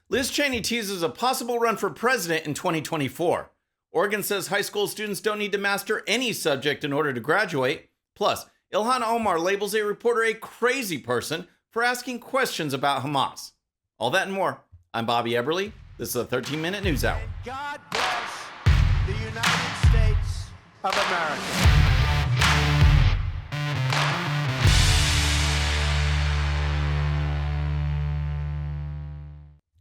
Liz Cheney teases a possible run for president in 2024. Oregon says high school students don't need to master any subject in order to graduate. Plus, Ilhan Omar labels a reporter a crazy person for asking questions about Hamas. All that and more. I'm Bobby Eberle. This is a 13-minute news hour. And God bless the United States of America.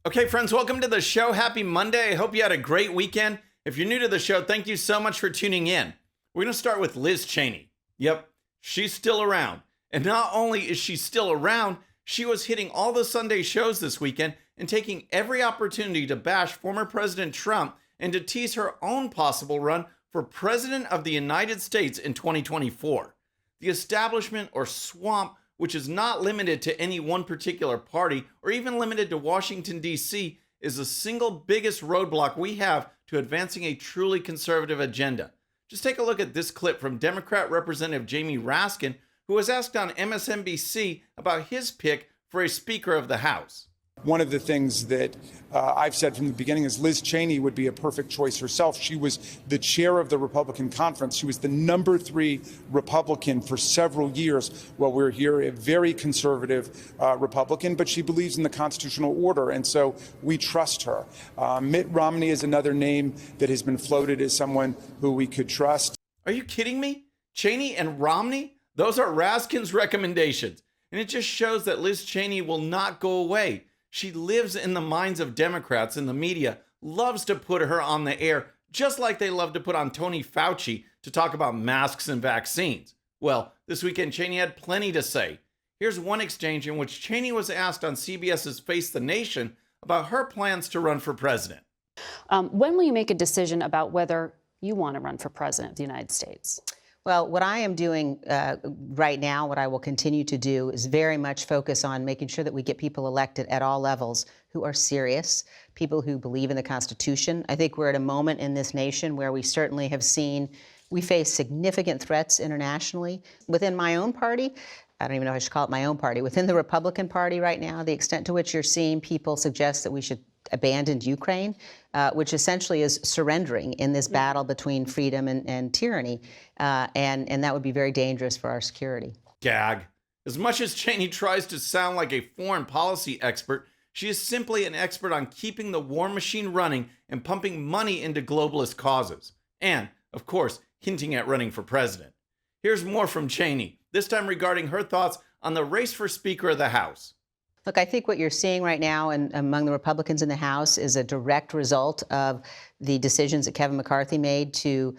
Okay, friends, welcome to the show. Happy Monday. I hope you had a great weekend. If you're new to the show, thank you so much for tuning in. We're going to start with Liz Cheney. Yep, she's still around. And not only is she still around, she was hitting all the Sunday shows this weekend and taking every opportunity to bash former President Trump and to tease her own possible run for President of the United States in 2024. The establishment, or swamp, which is not limited to any one particular party or even limited to Washington, D.C., is the single biggest roadblock we have to advancing a truly conservative agenda. Just take a look at this clip from Democrat Representative Jamie Raskin, who was asked on MSNBC about his pick for a Speaker of the House. One of the things that I've said from the beginning is Liz Cheney would be a perfect choice herself. She was the chair of the Republican conference. She was the number 3 Republican for several years while we were here, a very conservative Republican, but she believes in the constitutional order, and so we trust her. Mitt Romney is another name that has been floated as someone who we could trust. Are you kidding me? Cheney and Romney? Those are Raskin's recommendations, and it just shows that Liz Cheney will not go away. She lives in the minds of Democrats, and the media loves to put her on the air, just like they love to put on Tony Fauci to talk about masks and vaccines. Well, this weekend, Cheney had plenty to say. Here's one exchange in which Cheney was asked on CBS's Face the Nation about her plans to run for president. When will you make a decision about whether you want to run for president of the United States? Well, what I am doing right now, what I will continue to do, is very much focus on making sure that we get people elected at all levels who are serious, people who believe in the Constitution. I think we're at a moment in this nation where we certainly have seen we face significant threats internationally. Within my own party, I don't even know if I should call it my own party, within the Republican Party right now, the extent to which you're seeing people suggest that we should abandon Ukraine, which essentially is surrendering in this battle between freedom and tyranny. And that would be very dangerous for our security. Gag. As much as Cheney tries to sound like a foreign policy expert, she is simply an expert on keeping the war machine running and pumping money into globalist causes. And, of course, hinting at running for president. Here's more from Cheney, this time regarding her thoughts on the race for Speaker of the House. Look, I think what you're seeing right now among the Republicans in the House is a direct result of the decisions that Kevin McCarthy made to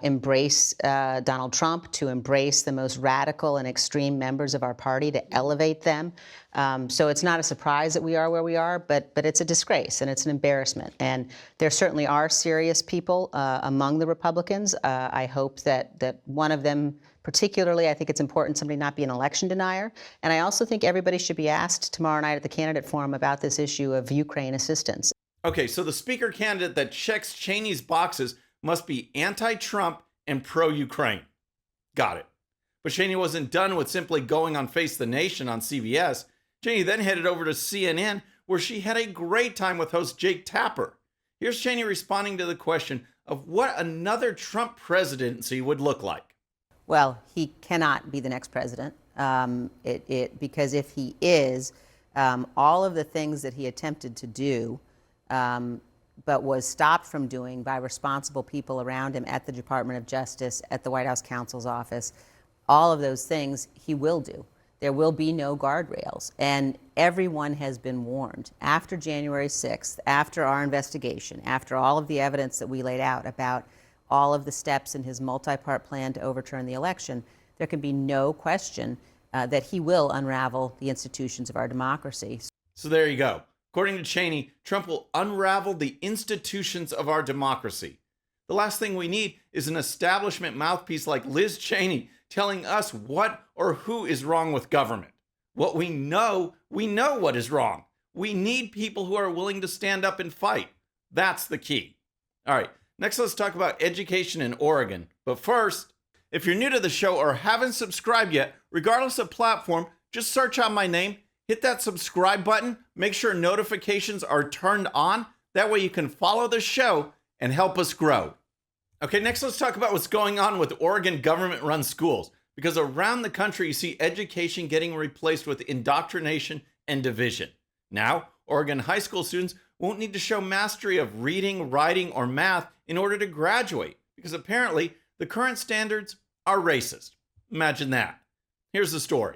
embrace Donald Trump, to embrace the most radical and extreme members of our party, to elevate them. So it's not a surprise that we are where we are, but it's a disgrace and it's an embarrassment. And there certainly are serious people among the Republicans. I hope that one of them, particularly, I think it's important somebody not be an election denier. And I also think everybody should be asked tomorrow night at the candidate forum about this issue of Ukraine assistance. Okay, so the Speaker candidate that checks Cheney's boxes must be anti-Trump and pro-Ukraine. Got it. But Cheney wasn't done with simply going on Face the Nation on CBS. Cheney then headed over to CNN, where she had a great time with host Jake Tapper. Here's Cheney responding to the question of what another Trump presidency would look like. Well, he cannot be the next president, because if he is, all of the things that he attempted to do, but was stopped from doing by responsible people around him at the Department of Justice, at the White House counsel's office, all of those things he will do. There will be no guardrails. And everyone has been warned. After January 6th, after our investigation, after all of the evidence that we laid out about all of the steps in his multi-part plan to overturn the election, there can be no question that he will unravel the institutions of our democracy. So there you go. According to Cheney, Trump will unravel the institutions of our democracy. The last thing we need is an establishment mouthpiece like Liz Cheney telling us what or who is wrong with government. What we know what is wrong. We need people who are willing to stand up and fight. That's the key. All right, next let's talk about education in Oregon. But first, if you're new to the show or haven't subscribed yet, regardless of platform, just search out my name, Hit that subscribe button. Make sure notifications are turned on. That way you can follow the show and help us grow. Okay, next let's talk about what's going on with Oregon government-run schools. Because around the country, you see education getting replaced with indoctrination and division. Now, Oregon high school students won't need to show mastery of reading, writing, or math in order to graduate, because apparently the current standards are racist. Imagine that. Here's the story.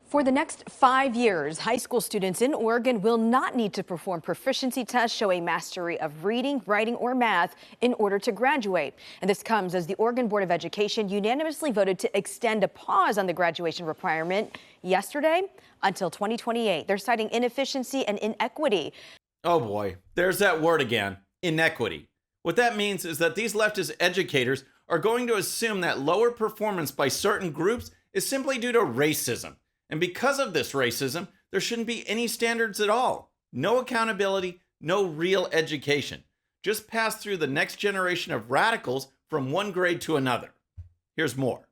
For the next 5 years, high school students in Oregon will not need to perform proficiency tests showing mastery of reading, writing, or math in order to graduate. And this comes as the Oregon Board of Education unanimously voted to extend a pause on the graduation requirement yesterday until 2028. They're citing inefficiency and inequity. Oh boy, there's that word again, inequity. What that means is that these leftist educators are going to assume that lower performance by certain groups is simply due to racism. And because of this racism, there shouldn't be any standards at all. No accountability, no real education. Just pass through the next generation of radicals from one grade to another. Here's more.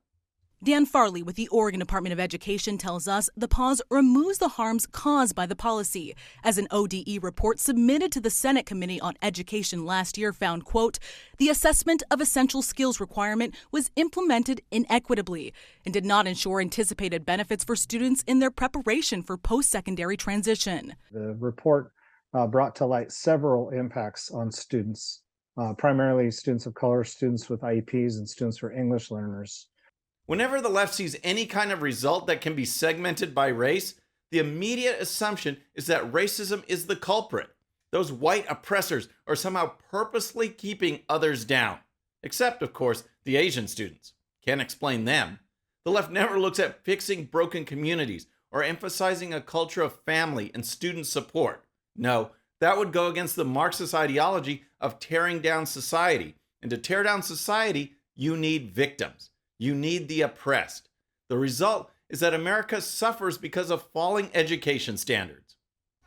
Dan Farley with the Oregon Department of Education tells us the pause removes the harms caused by the policy. As an ODE report submitted to the Senate Committee on Education last year found, quote, the assessment of essential skills requirement was implemented inequitably and did not ensure anticipated benefits for students in their preparation for post-secondary transition. The report brought to light several impacts on students, primarily students of color, students with IEPs, and students who are English learners. Whenever the left sees any kind of result that can be segmented by race, the immediate assumption is that racism is the culprit. Those white oppressors are somehow purposely keeping others down. Except, of course, the Asian students. Can't explain them. The left never looks at fixing broken communities or emphasizing a culture of family and student support. No, that would go against the Marxist ideology of tearing down society. And to tear down society, you need victims. You need the oppressed. The result is that America suffers because of falling education standards.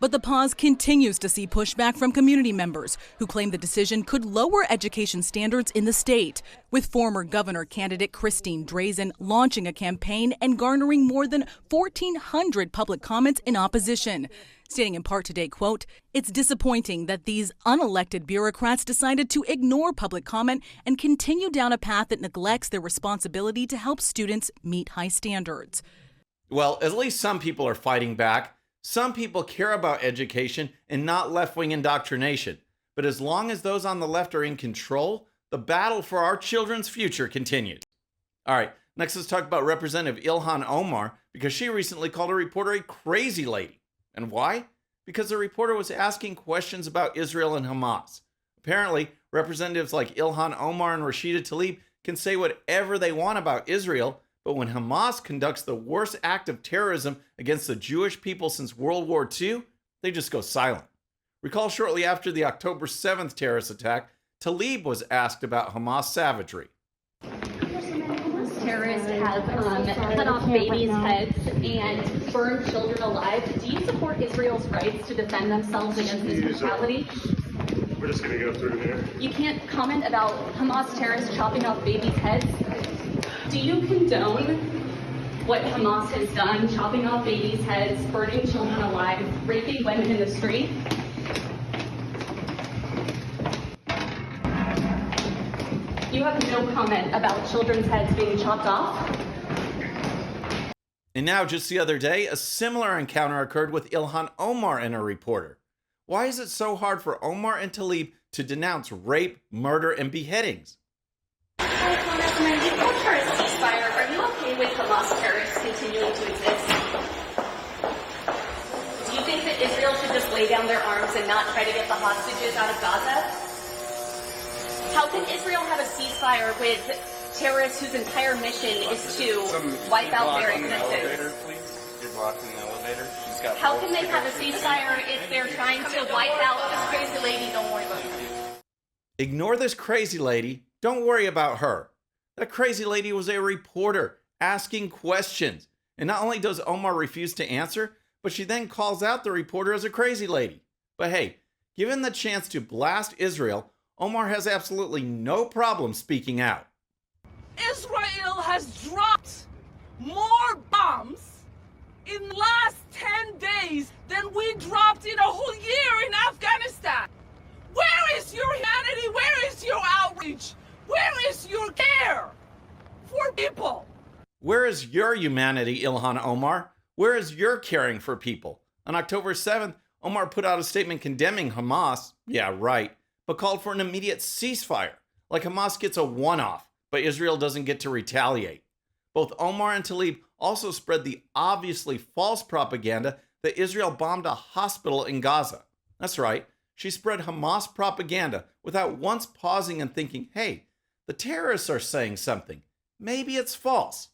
But the pause continues to see pushback from community members who claim the decision could lower education standards in the state, with former governor candidate Christine Drazan launching a campaign and garnering more than 1,400 public comments in opposition. Stating in part today, quote, it's disappointing that these unelected bureaucrats decided to ignore public comment and continue down a path that neglects their responsibility to help students meet high standards. Well, at least some people are fighting back. Some people care about education and not left-wing indoctrination. But as long as those on the left are in control, the battle for our children's future continues. All right, next let's talk about Representative Ilhan Omar, because she recently called a reporter a crazy lady. And why? Because the reporter was asking questions about Israel and Hamas. Apparently, representatives like Ilhan Omar and Rashida Tlaib can say whatever they want about Israel, but when Hamas conducts the worst act of terrorism against the Jewish people since World War II, they just go silent. Recall shortly after the October 7th terrorist attack, Tlaib was asked about Hamas savagery. Terrorists have cut off babies' heads and burned children alive. Do you support Israel's rights to defend themselves against this brutality? We're just going to go through here. You can't comment about Hamas terrorists chopping off babies' heads. Do you condone what Hamas has done, chopping off babies' heads, burning children alive, raping women in the street? You have no comment about children's heads being chopped off? And now, just the other day, a similar encounter occurred with Ilhan Omar and a reporter. Why is it so hard for Omar and Tlaib to denounce rape, murder, and beheadings? Hi, Congressman, you called for a ceasefire. Are you okay with Hamas terrorists continuing to exist? Do you think that Israel should just lay down their arms and not try to get the hostages out of Gaza? How can Israel have a ceasefire with terrorists whose entire mission is to wipe out their existence? You're blocking the elevator. How can they have a ceasefire if they're trying to wipe out this crazy lady? Don't worry about her. Ignore this crazy lady. Don't worry about her. That crazy lady was a reporter asking questions. And not only does Omar refuse to answer, but she then calls out the reporter as a crazy lady. But hey, given the chance to blast Israel, Omar has absolutely no problem speaking out. Israel has dropped more bombs in the last 10 days than we dropped in a whole year in Afghanistan. Where is your humanity? Where is your outreach? Where is your care for people? Where is your humanity, Ilhan Omar? Where is your caring for people? On October 7th, Omar put out a statement condemning Hamas, yeah, right, but called for an immediate ceasefire, like Hamas gets a one-off, but Israel doesn't get to retaliate. Both Omar and Tlaib also spread the obviously false propaganda that Israel bombed a hospital in Gaza. That's right, she spread Hamas propaganda without once pausing and thinking, hey, the terrorists are saying something. Maybe it's false.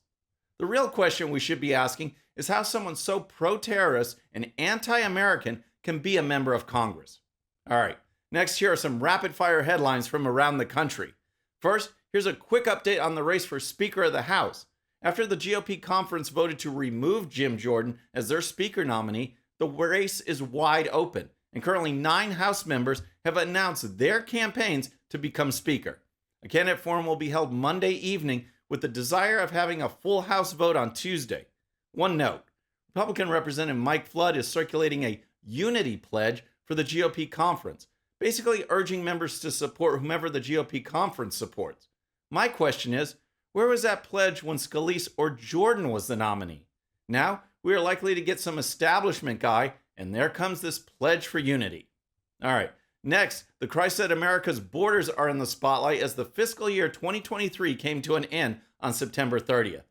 The real question we should be asking is how someone so pro-terrorist and anti-American can be a member of Congress. All right, next here are some rapid-fire headlines from around the country. First, here's a quick update on the race for Speaker of the House. After the GOP conference voted to remove Jim Jordan as their Speaker nominee, the race is wide open, and currently 9 House members have announced their campaigns to become Speaker. A candidate forum will be held Monday evening with the desire of having a full House vote on Tuesday. One note, Republican Representative Mike Flood is circulating a unity pledge for the GOP conference, basically urging members to support whomever the GOP conference supports. My question is, where was that pledge when Scalise or Jordan was the nominee? Now, we are likely to get some establishment guy, and there comes this pledge for unity. All right, next, the crisis at America's borders are in the spotlight as the fiscal year 2023 came to an end on September 30th.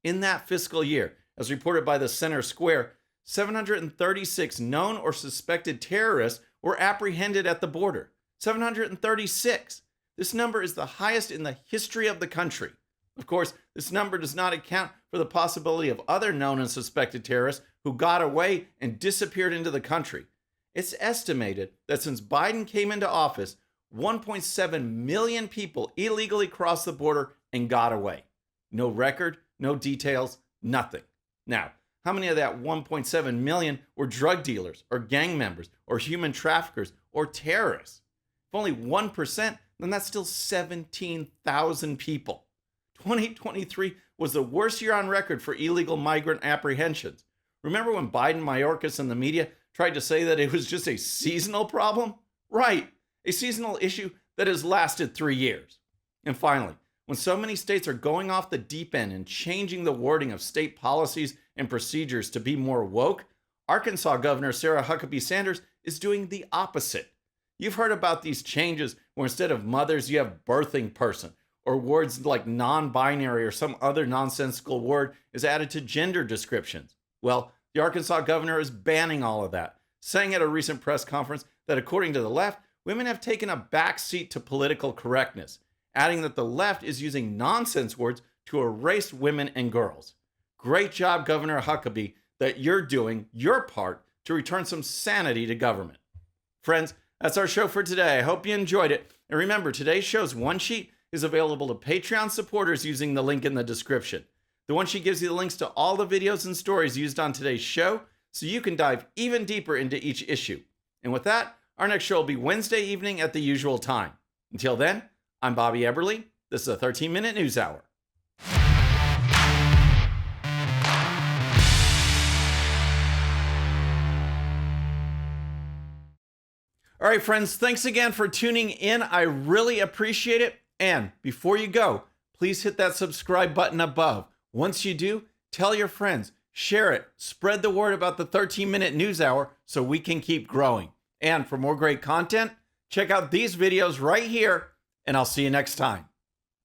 In that fiscal year, as reported by the Center Square, 736 known or suspected terrorists were apprehended at the border. 736. This number is the highest in the history of the country. Of course, this number does not account for the possibility of other known and suspected terrorists who got away and disappeared into the country. It's estimated that since Biden came into office, 1.7 million people illegally crossed the border and got away. No record, no details, nothing. Now, how many of that 1.7 million were drug dealers or gang members or human traffickers or terrorists? If only 1%, then that's still 17,000 people. 2023 was the worst year on record for illegal migrant apprehensions. Remember when Biden, Mayorkas, and the media tried to say that it was just a seasonal problem? Right, a seasonal issue that has lasted 3 years. And finally, when so many states are going off the deep end and changing the wording of state policies and procedures to be more woke, Arkansas Governor Sarah Huckabee Sanders is doing the opposite. You've heard about these changes where instead of mothers, you have birthing person, or words like non-binary or some other nonsensical word is added to gender descriptions. Well, the Arkansas governor is banning all of that, saying at a recent press conference that according to the left, women have taken a back seat to political correctness, adding that the left is using nonsense words to erase women and girls. Great job, Governor Huckabee, that you're doing your part to return some sanity to government. Friends, that's our show for today. I hope you enjoyed it. And remember, today's show's one sheet is available to Patreon supporters using the link in the description. The one sheet gives you the links to all the videos and stories used on today's show, so you can dive even deeper into each issue. And with that, our next show will be Wednesday evening at the usual time. Until then, I'm Bobby Eberle. This is a 13-minute news hour. All right, friends, thanks again for tuning in. I really appreciate it. And before you go, please hit that subscribe button above. Once you do, tell your friends, share it, spread the word about the 13-minute news hour so we can keep growing. And for more great content, check out these videos right here, and I'll see you next time.